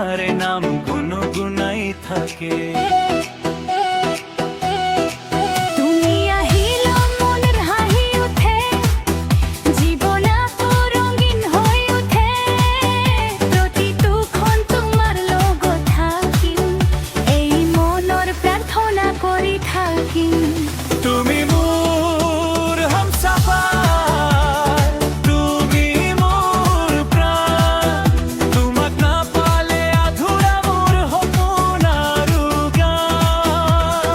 তোমার নাম গুনগুনাই থাকে। তুমি মোর হামসফর, তুমি মোর প্রাণ, তোমাক না পালে আধুরা মোর সপোন আৰু গান।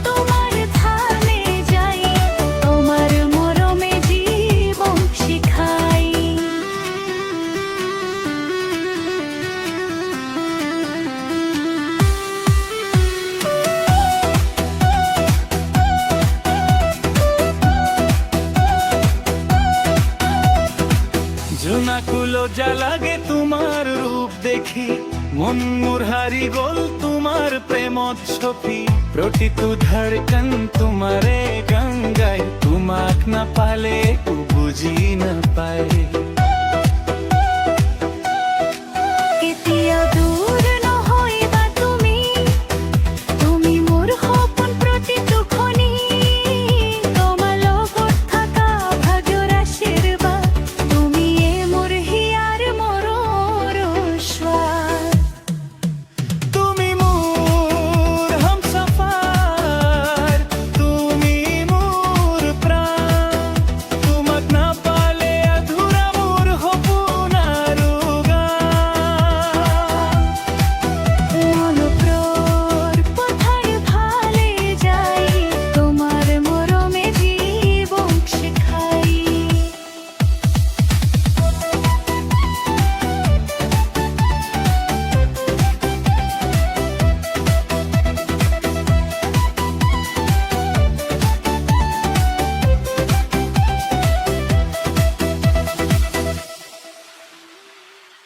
তোমার ধানে যাই, তোমার মরমে জীবন শিখাই। জোনাকুলো যা লাগে তোমার রূপ দেখি, মন মোর হারি গল তোমার প্রেমত ছপি। প্ৰতিটো ধড়কন তোমারে গঙ্গাই, তোমাক না পালে বুঝি না পায়।